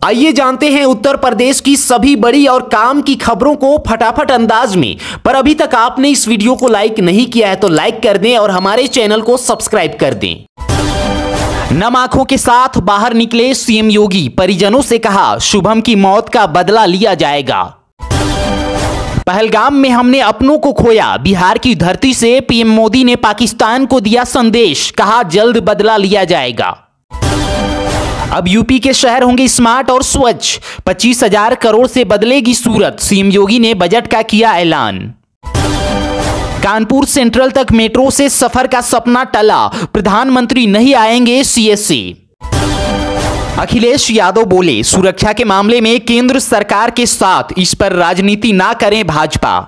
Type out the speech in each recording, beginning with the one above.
आइए जानते हैं उत्तर प्रदेश की सभी बड़ी और काम की खबरों को फटाफट अंदाज में। पर अभी तक आपने इस वीडियो को लाइक नहीं किया है तो लाइक कर दें और हमारे चैनल को सब्सक्राइब कर दें। नम आंखों के साथ बाहर निकले सीएम योगी, परिजनों से कहा शुभम की मौत का बदला लिया जाएगा। पहलगाम में हमने अपनों को खोया, बिहार की धरती से पीएम मोदी ने पाकिस्तान को दिया संदेश, कहा जल्द बदला लिया जाएगा। अब यूपी के शहर होंगे स्मार्ट और स्वच्छ, 25,000 करोड़ से बदलेगी सूरत, सीएम योगी ने बजट का किया ऐलान। कानपुर सेंट्रल तक मेट्रो से सफर का सपना टला, प्रधानमंत्री नहीं आएंगे सीएसए। अखिलेश यादव बोले सुरक्षा के मामले में केंद्र सरकार के साथ, इस पर राजनीति ना करें भाजपा।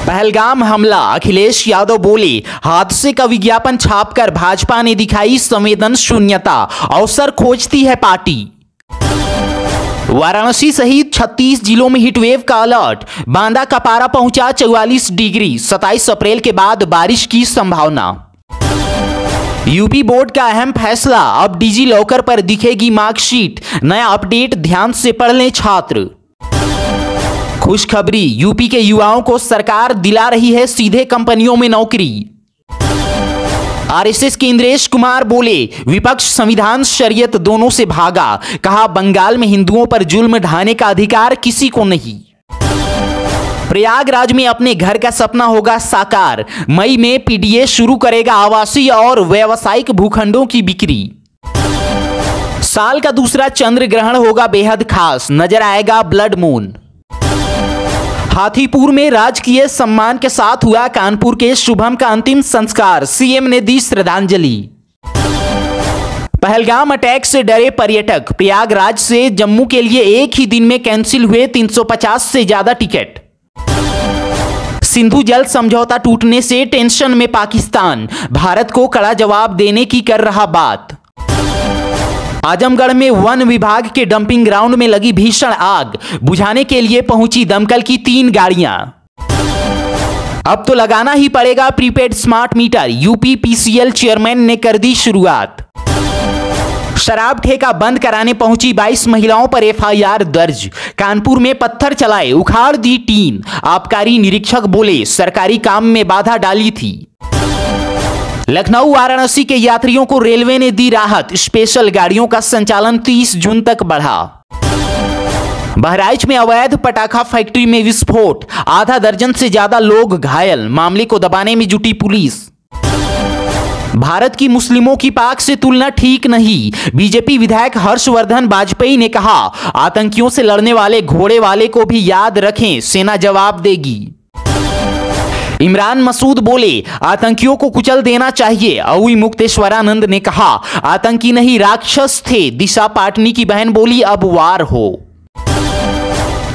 पहलगाम हमला, अखिलेश यादव बोले हादसे का विज्ञापन छापकर भाजपा ने दिखाई संवेदन शून्यता, अवसर खोजती है पार्टी। वाराणसी सहित 36 जिलों में हीटवेव का अलर्ट, बांदा का पारा पहुंचा 44 डिग्री, 27 अप्रैल के बाद बारिश की संभावना। यूपी बोर्ड का अहम फैसला, अब डिजी लॉकर पर दिखेगी मार्कशीट, नया अपडेट ध्यान से पढ़ लें छात्र। खुशखबरी, यूपी के युवाओं को सरकार दिला रही है सीधे कंपनियों में नौकरी। आरएसएस के इंद्रेश कुमार बोले विपक्ष संविधान शरीयत दोनों से भागा, कहा बंगाल में हिंदुओं पर जुल्म ढाने का अधिकार किसी को नहीं। प्रयागराज में अपने घर का सपना होगा साकार, मई में पीडीए शुरू करेगा आवासीय और व्यावसायिक भूखंडों की बिक्री। साल का दूसरा चंद्र ग्रहण होगा बेहद खास, नजर आएगा ब्लड मून। हाथीपुर में राजकीय सम्मान के साथ हुआ कानपुर के शुभम का अंतिम संस्कार, सीएम ने दी श्रद्धांजलि। पहलगाम अटैक से डरे पर्यटक, प्रयागराज से जम्मू के लिए एक ही दिन में कैंसिल हुए 350 से ज्यादा टिकट। सिंधु जल समझौता टूटने से टेंशन में पाकिस्तान, भारत को कड़ा जवाब देने की कर रहा बात। आजमगढ़ में वन विभाग के डंपिंग ग्राउंड में लगी भीषण आग, बुझाने के लिए पहुंची दमकल की 3 गाड़ियां। अब तो लगाना ही पड़ेगा prepaid smart meter, UP PCL chairman ने कर दी शुरुआत। शराब ठेका बंद कराने पहुंची 22 महिलाओं पर एफआईआर दर्ज, कानपुर में पत्थर चलाए उखाड़ दी टीन, आबकारी निरीक्षक बोले सरकारी काम में बाधा डाली थी। लखनऊ वाराणसी के यात्रियों को रेलवे ने दी राहत, स्पेशल गाड़ियों का संचालन 30 जून तक बढ़ा। बहराइच में अवैध पटाखा फैक्ट्री में विस्फोट, आधा दर्जन से ज्यादा लोग घायल, मामले को दबाने में जुटी पुलिस। भारत की मुस्लिमों की पाक से तुलना ठीक नहीं, बीजेपी विधायक हर्षवर्धन बाजपेयी ने कहा आतंकियों से लड़ने वाले घोड़े वाले को भी याद रखें, सेना जवाब देगी। इमरान मसूद बोले आतंकियों को कुचल देना चाहिए, अवी मुक्तेश्वरानंद ने कहा आतंकी नहीं राक्षस थे, दिशा पाटनी की बहन बोली अब वार हो।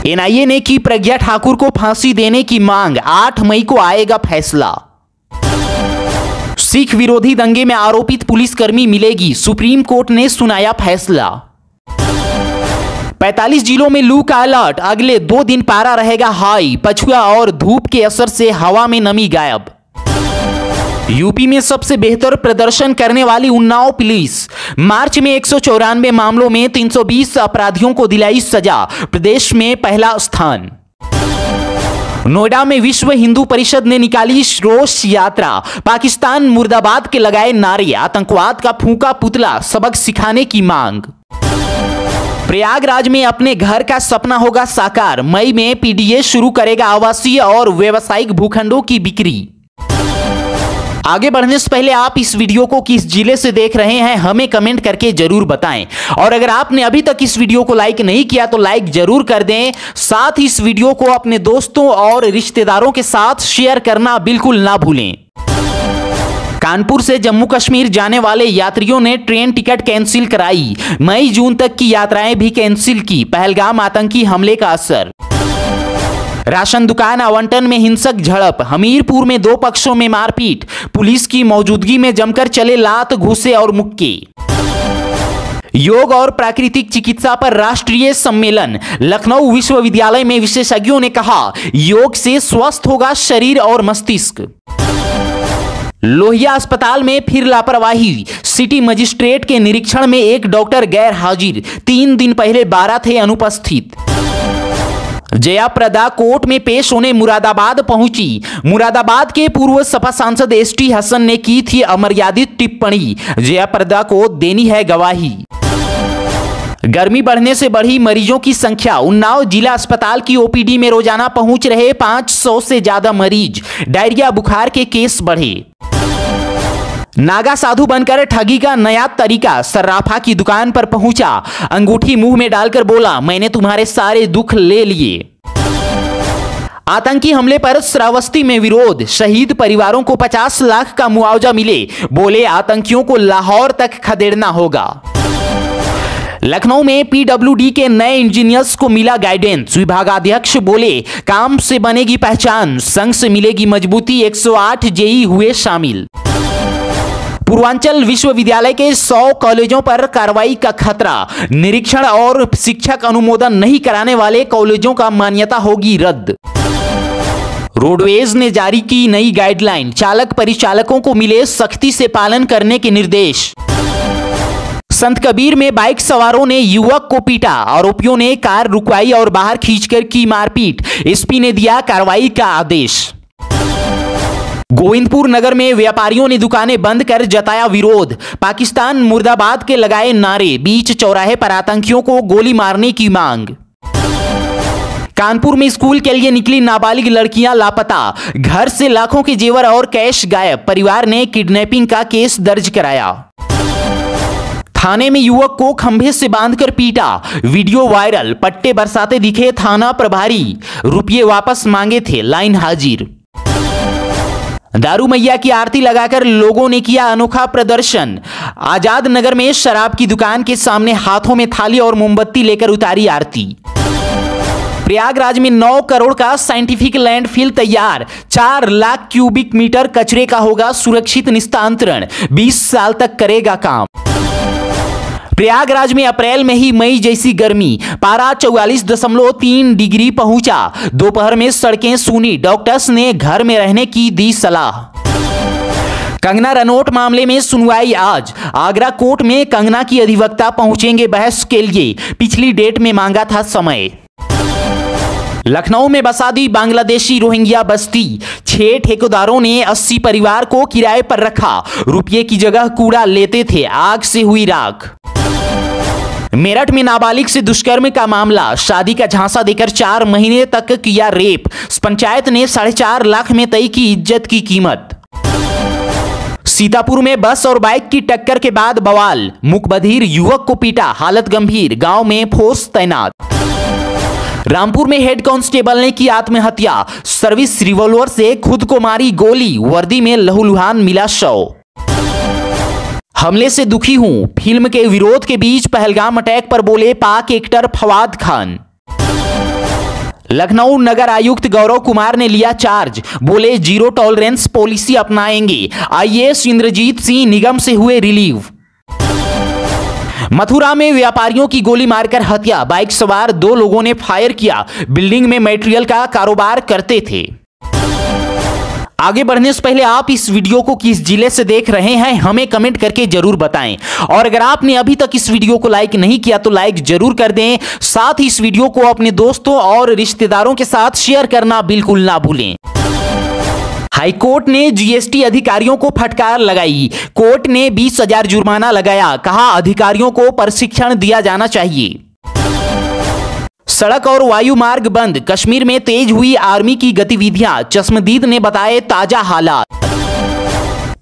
एनआईए ने की प्रज्ञा ठाकुर को फांसी देने की मांग, 8 मई को आएगा फैसला। सिख विरोधी दंगे में आरोपित पुलिसकर्मी मिलेगी, सुप्रीम कोर्ट ने सुनाया फैसला। 45 जिलों में लू का अलर्ट, अगले 2 दिन पारा रहेगा हाई, पछुआ और धूप के असर से हवा में नमी गायब। यूपी में सबसे बेहतर प्रदर्शन करने वाली उन्नाव पुलिस, मार्च में 194 मामलों में 320 अपराधियों को दिलाई सजा, प्रदेश में पहला स्थान। नोएडा में विश्व हिंदू परिषद ने निकाली रोष यात्रा, पाकिस्तान मुर्दाबाद के लगाए नारे, आतंकवाद का फूंका पुतला, सबक सिखाने की मांग। प्रयागराज में अपने घर का सपना होगा साकार, मई में पीडीए शुरू करेगा आवासीय और व्यावसायिक भूखंडों की बिक्री। आगे बढ़ने से पहले आप इस वीडियो को किस जिले से देख रहे हैं हमें कमेंट करके जरूर बताएं, और अगर आपने अभी तक इस वीडियो को लाइक नहीं किया तो लाइक जरूर कर दें, साथ ही इस वीडियो को अपने दोस्तों और रिश्तेदारों के साथ शेयर करना बिल्कुल ना भूलें। कानपुर से जम्मू कश्मीर जाने वाले यात्रियों ने ट्रेन टिकट कैंसिल कराई, मई जून तक की यात्राएं भी कैंसिल की, पहलगाम आतंकी हमले का असर। राशन दुकान आवंटन में हिंसक झड़प, हमीरपुर में 2 पक्षों में मारपीट, पुलिस की मौजूदगी में जमकर चले लात घूसे और मुक्के। योग और प्राकृतिक चिकित्सा पर राष्ट्रीय सम्मेलन, लखनऊ विश्वविद्यालय में विशेषज्ञों ने कहा योग से स्वस्थ होगा शरीर और मस्तिष्क। लोहिया अस्पताल में फिर लापरवाही, सिटी मजिस्ट्रेट के निरीक्षण में एक डॉक्टर गैर हाजिर, 3 दिन पहले 12 थे अनुपस्थित। जया प्रदा कोर्ट में पेश होने मुरादाबाद पहुंची। मुरादाबाद के पूर्व सपा सांसद एसटी हसन ने की थी अमर्यादित टिप्पणी, जया प्रदा को देनी है गवाही। गर्मी बढ़ने से बढ़ी मरीजों की संख्या, उन्नाव जिला अस्पताल की ओपीडी में रोजाना पहुंच रहे 500 से ज्यादा मरीज, डायरिया बुखार के केस बढ़े। नागा साधु बनकर ठगी का नया तरीका, सर्राफा की दुकान पर पहुंचा, अंगूठी मुंह में डालकर बोला मैंने तुम्हारे सारे दुख ले लिए। आतंकी हमले पर श्रावस्ती में विरोध, शहीद परिवारों को 50 लाख का मुआवजा मिले, बोले आतंकियों को लाहौर तक खदेड़ना होगा। लखनऊ में पीडब्ल्यूडी के नए इंजीनियर्स को मिला गाइडेंस, विभागाध्यक्ष बोले काम से बनेगी पहचान, संघ से मिलेगी मजबूती, 108 जेई हुए शामिल। पूर्वांचल विश्वविद्यालय के 100 कॉलेजों पर कार्रवाई का खतरा, निरीक्षण और शिक्षक अनुमोदन नहीं कराने वाले कॉलेजों का मान्यता होगी रद्द। रोडवेज ने जारी की नई गाइडलाइन, चालक परिचालकों को मिले सख्ती से पालन करने के निर्देश। संत कबीर में बाइक सवारों ने युवक को पीटा, आरोपियों ने कार रुकवाई और बाहर खींचकर की मारपीट, एसपी ने दिया कार्रवाई का आदेश। गोविंदपुर नगर में व्यापारियों ने दुकानें बंद कर जताया विरोध, पाकिस्तान मुर्दाबाद के लगाए नारे, बीच चौराहे पर आतंकियों को गोली मारने की मांग। कानपुर में स्कूल के लिए निकली नाबालिग लड़कियां लापता, घर से लाखों के जेवर और कैश गायब, परिवार ने किडनैपिंग का केस दर्ज कराया। थाने में युवक को खंभे से बांधकर पीटा, वीडियो वायरल, पट्टे बरसाते दिखे थाना प्रभारी, रुपये वापस मांगे थे, लाइन हाजिर। दारू मैया की आरती लगाकर लोगों ने किया अनोखा प्रदर्शन, आजाद नगर में शराब की दुकान के सामने हाथों में थाली और मोमबत्ती लेकर उतारी आरती। प्रयागराज में 9 करोड़ का साइंटिफिक लैंडफिल तैयार, 4 लाख क्यूबिक मीटर कचरे का होगा सुरक्षित निस्तांतरण, 20 साल तक करेगा काम। प्रयागराज में अप्रैल में ही मई जैसी गर्मी, पारा 44.3 डिग्री पहुंचा, दोपहर में सड़कें सूनी, डॉक्टर्स ने घर में रहने की दी सलाह। कंगना रनौट मामले में सुनवाई आज, आगरा कोर्ट में कंगना की अधिवक्ता पहुंचेंगे बहस के लिए, पिछली डेट में मांगा था समय। लखनऊ में बसा दी बांग्लादेशी रोहिंग्या बस्ती, 6 ठेकेदारों ने 80 परिवार को किराए पर रखा, रुपये की जगह कूड़ा लेते थे, आग से हुई राख। मेरठ में नाबालिग से दुष्कर्म का मामला, शादी का झांसा देकर 4 महीने तक किया रेप, पंचायत ने 4.5 लाख में तय की इज्जत की कीमत। सीतापुर में बस और बाइक की टक्कर के बाद बवाल, मुकबधिर युवक को पीटा, हालत गंभीर, गांव में फोर्स तैनात। रामपुर में हेड कांस्टेबल ने की आत्महत्या, सर्विस रिवॉल्वर से खुद को मारी गोली, वर्दी में लहूलुहान मिला शव। हमले से दुखी हूं, फिल्म के विरोध के बीच पहलगाम अटैक पर बोले पाक एक्टर फवाद खान। लखनऊ नगर आयुक्त गौरव कुमार ने लिया चार्ज, बोले जीरो टॉलरेंस पॉलिसी अपनाएंगे, आईएएस इंद्रजीत सिंह निगम से हुए रिलीव। मथुरा में व्यापारियों की गोली मारकर हत्या, बाइक सवार 2 लोगों ने फायर किया, बिल्डिंग में मटेरियल का कारोबार करते थे। आगे बढ़ने से पहले आप इस वीडियो को किस जिले से देख रहे हैं हमें कमेंट करके जरूर बताएं, और अगर आपने अभी तक इस वीडियो को लाइक नहीं किया तो लाइक जरूर कर दें, साथ ही इस वीडियो को अपने दोस्तों और रिश्तेदारों के साथ शेयर करना बिल्कुल ना भूलें। हाईकोर्ट ने जीएसटी अधिकारियों को फटकार लगाई, कोर्ट ने 20,000 जुर्माना लगाया, कहा अधिकारियों को प्रशिक्षण दिया जाना चाहिए। सड़क और वायु मार्ग बंद, कश्मीर में तेज हुई आर्मी की गतिविधियां, चश्मदीद ने बताए ताजा हालात।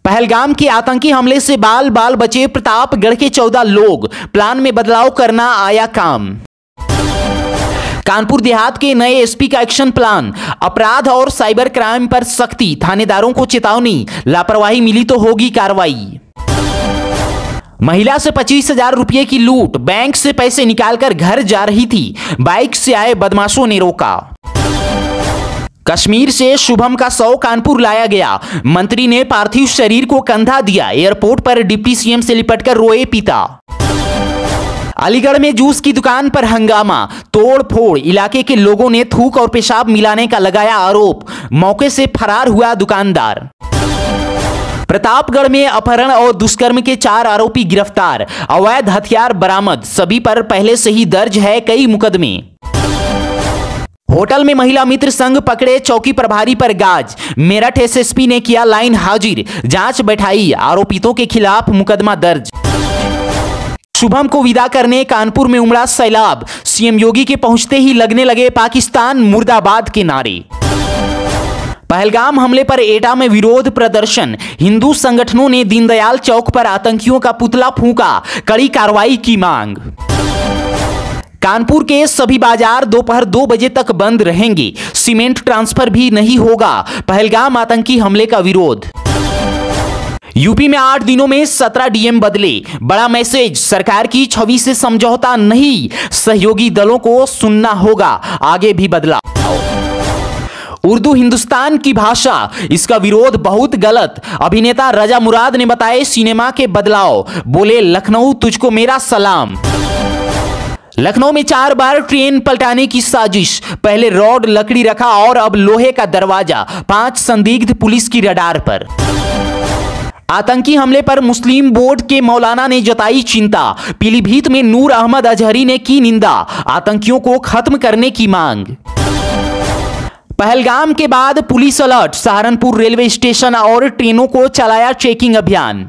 पहलगाम के आतंकी हमले से बाल बाल बचे प्रतापगढ़ के 14 लोग, प्लान में बदलाव करना आया काम। कानपुर देहात के नए एसपी का एक्शन प्लान, अपराध और साइबर क्राइम पर सख्ती, थानेदारों को चेतावनी, लापरवाही मिली तो होगी कार्रवाई। महिला से 25,000 रुपये की लूट, बैंक से पैसे निकालकर घर जा रही थी, बाइक से आए बदमाशों ने रोका। कश्मीर से शुभम का शव कानपुर लाया गया, मंत्री ने पार्थिव शरीर को कंधा दिया, एयरपोर्ट पर डिप्टी सीएम से लिपटकर रोए पिता। अलीगढ़ में जूस की दुकान पर हंगामा, तोड़ फोड़, इलाके के लोगों ने थूक और पेशाब मिलाने का लगाया आरोप, मौके से फरार हुआ दुकानदार। प्रतापगढ़ में अपहरण और दुष्कर्म के 4 आरोपी गिरफ्तार, अवैध हथियार बरामद, सभी पर पहले से ही दर्ज है कई मुकदमे। होटल में महिला मित्र संघ पकड़े चौकी प्रभारी पर गाज, मेरठ एसएसपी ने किया लाइन हाजिर, जांच बैठाई, आरोपितों के खिलाफ मुकदमा दर्ज। शुभम को विदा करने कानपुर में उमड़ा सैलाब, सीएम योगी के पहुंचते ही लगने लगे पाकिस्तान मुर्दाबाद के नारे। पहलगाम हमले पर एटा में विरोध प्रदर्शन, हिंदू संगठनों ने दीनदयाल चौक पर आतंकियों का पुतला फूंका, कड़ी कार्रवाई की मांग। कानपुर के सभी बाजार दोपहर 2 बजे तक बंद रहेंगे, सीमेंट ट्रांसफर भी नहीं होगा, पहलगाम आतंकी हमले का विरोध। यूपी में 8 दिनों में 17 डीएम बदले, बड़ा मैसेज, सरकार की छवि से समझौता नहीं, सहयोगी दलों को सुनना होगा, आगे भी बदला। उर्दू हिंदुस्तान की भाषा, इसका विरोध बहुत गलत, अभिनेता रजा मुराद ने बताए सिनेमा के बदलाव, बोले लखनऊ तुझको मेरा सलाम। लखनऊ में 4 बार ट्रेन पलटाने की साजिश, पहले रॉड लकड़ी रखा और अब लोहे का दरवाजा, 5 संदिग्ध पुलिस की रडार पर। आतंकी हमले पर मुस्लिम बोर्ड के मौलाना ने जताई चिंता, पीलीभीत में नूर अहमद अजहरी ने की निंदा, आतंकियों को खत्म करने की मांग। पहलगाम के बाद police alert, Saharanpur railway station और ट्रेनों को चलाया चेकिंग अभियान।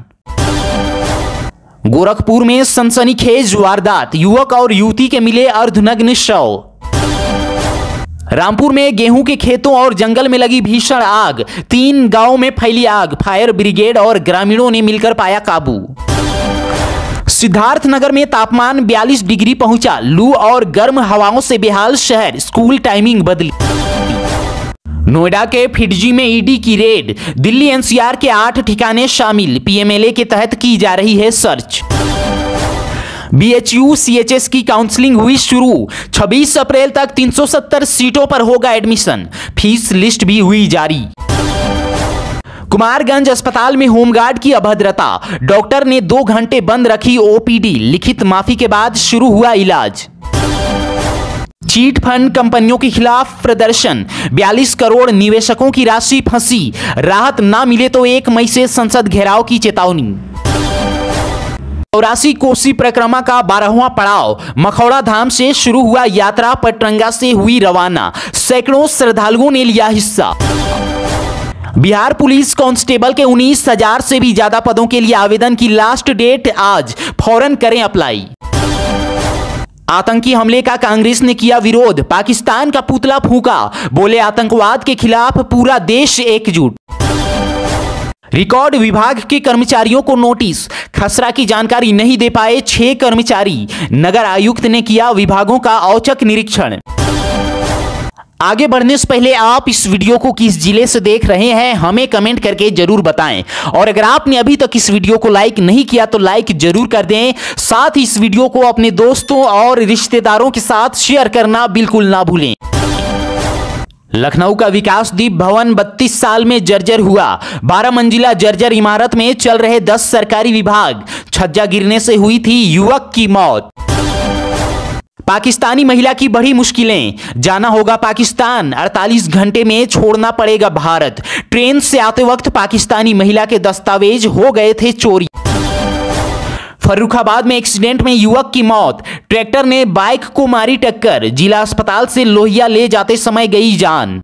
गोरखपुर में सनसनीखेज वारदात, युवक और युवती के मिले अर्धनग्न शव। रामपुर में गेहूं के खेतों और जंगल में लगी भीषण आग, 3 गांवों में फैली आग, फायर ब्रिगेड और ग्रामीणों ने मिलकर पाया काबू। सिद्धार्थनगर में तापमान 42 डिग्री पहुंचा, लू और गर्म हवाओं से बेहाल शहर, स्कूल टाइमिंग बदली। नोएडा के फिडजी में ईडी की रेड, दिल्ली एनसीआर के 8 ठिकाने शामिल, पीएमएलए के तहत की जा रही है सर्च। बीएचयू सीएचएस की काउंसलिंग हुई शुरू, 26 अप्रैल तक 370 सीटों पर होगा एडमिशन, फीस लिस्ट भी हुई जारी। कुमारगंज अस्पताल में होमगार्ड की अभद्रता, डॉक्टर ने 2 घंटे बंद रखी ओपीडी, लिखित माफी के बाद शुरू हुआ इलाज। चीट फंड कंपनियों के खिलाफ प्रदर्शन, 42 करोड़ निवेशकों की राशि फंसी, राहत ना मिले तो 1 मई से संसद घेराव की चेतावनी। 84 कोसी परिक्रमा का 12वां पड़ाव, मखौड़ा धाम से शुरू हुआ यात्रा, पटरंगा से हुई रवाना, सैकड़ों श्रद्धालुओं ने लिया हिस्सा। बिहार पुलिस कांस्टेबल के 19,000 से भी ज्यादा पदों के लिए आवेदन की लास्ट डेट आज, फौरन करें अप्लाई। आतंकी हमले का कांग्रेस ने किया विरोध, पाकिस्तान का पुतला फूंका, बोले आतंकवाद के खिलाफ पूरा देश एकजुट। रिकॉर्ड विभाग के कर्मचारियों को नोटिस, खसरा की जानकारी नहीं दे पाए 6 कर्मचारी, नगर आयुक्त ने किया विभागों का औचक निरीक्षण। आगे बढ़ने से पहले आप इस वीडियो को किस जिले से देख रहे हैं हमें कमेंट करके जरूर बताएं, और अगर आपने अभी तक इस वीडियो को लाइक नहीं किया तो लाइक जरूर कर दें, साथ ही इस वीडियो को अपने दोस्तों और रिश्तेदारों के साथ शेयर करना बिल्कुल ना भूलें। लखनऊ का विकासदीप भवन 32 साल में जर्जर हुआ, 12 मंजिला जर्जर इमारत में चल रहे 10 सरकारी विभाग, छज्जा गिरने से हुई थी युवक की मौत। पाकिस्तानी महिला की बड़ी मुश्किलें, जाना होगा पाकिस्तान, 48 घंटे में छोड़ना पड़ेगा भारत, ट्रेन से आते वक्त पाकिस्तानी महिला के दस्तावेज हो गए थे चोरी। फर्रुखाबाद में एक्सीडेंट में युवक की मौत, ट्रैक्टर ने बाइक को मारी टक्कर, जिला अस्पताल से लोहिया ले जाते समय गई जान।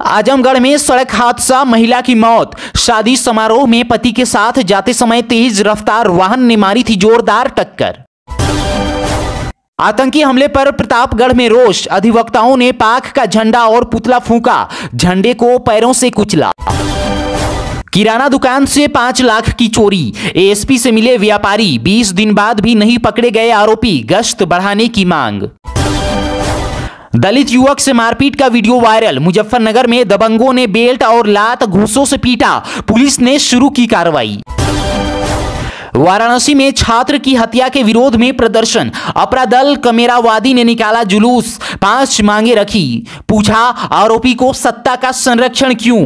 आजमगढ़ में सड़क हादसा, महिला की मौत, शादी समारोह में पति के साथ जाते समय तेज रफ्तार वाहन ने मारी थी जोरदार टक्कर। आतंकी हमले पर प्रतापगढ़ में रोष, अधिवक्ताओं ने पाक का झंडा और पुतला फूंका, झंडे को पैरों से कुचला। किराना दुकान से 5 लाख की चोरी, एएसपी से मिले व्यापारी, 20 दिन बाद भी नहीं पकड़े गए आरोपी, गश्त बढ़ाने की मांग। दलित युवक से मारपीट का वीडियो वायरल, मुजफ्फरनगर में दबंगों ने बेल्ट और लात घूंसों से पीटा, पुलिस ने शुरू की कार्रवाई। वाराणसी में छात्र की हत्या के विरोध में प्रदर्शन, अपरा दल कमेरावादी ने निकाला जुलूस, 5 मांगे रखी, पूछा आरोपी को सत्ता का संरक्षण क्यों।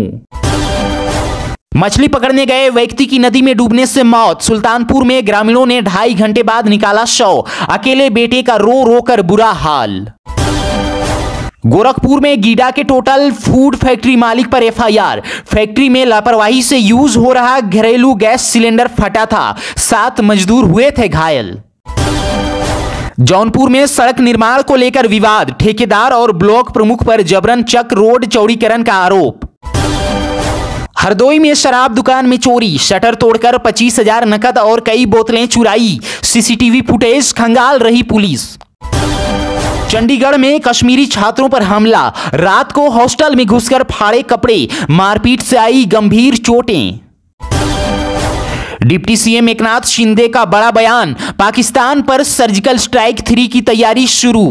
मछली पकड़ने गए व्यक्ति की नदी में डूबने से मौत, सुल्तानपुर में ग्रामीणों ने 2.5 घंटे बाद निकाला शव, अकेले बेटे का रो रो कर बुरा हाल। गोरखपुर में गीडा के टोटल फूड फैक्ट्री मालिक पर एफआईआर। फैक्ट्री में लापरवाही से यूज हो रहा घरेलू गैस सिलेंडर फटा था, 7 मजदूर हुए थे घायल। जौनपुर में सड़क निर्माण को लेकर विवाद, ठेकेदार और ब्लॉक प्रमुख पर जबरन चक रोड चौड़ीकरण का आरोप। हरदोई में शराब दुकान में चोरी, शटर तोड़कर 25,000 नकद और कई बोतलें चुराई, सीसीटीवी फुटेज खंगाल रही पुलिस। चंडीगढ़ में कश्मीरी छात्रों पर हमला, रात को हॉस्टल में घुसकर फाड़े कपड़े, मारपीट से आई गंभीर चोटें। डिप्टी सीएम एकनाथ शिंदे का बड़ा बयान, पाकिस्तान पर सर्जिकल स्ट्राइक 3 की तैयारी शुरू।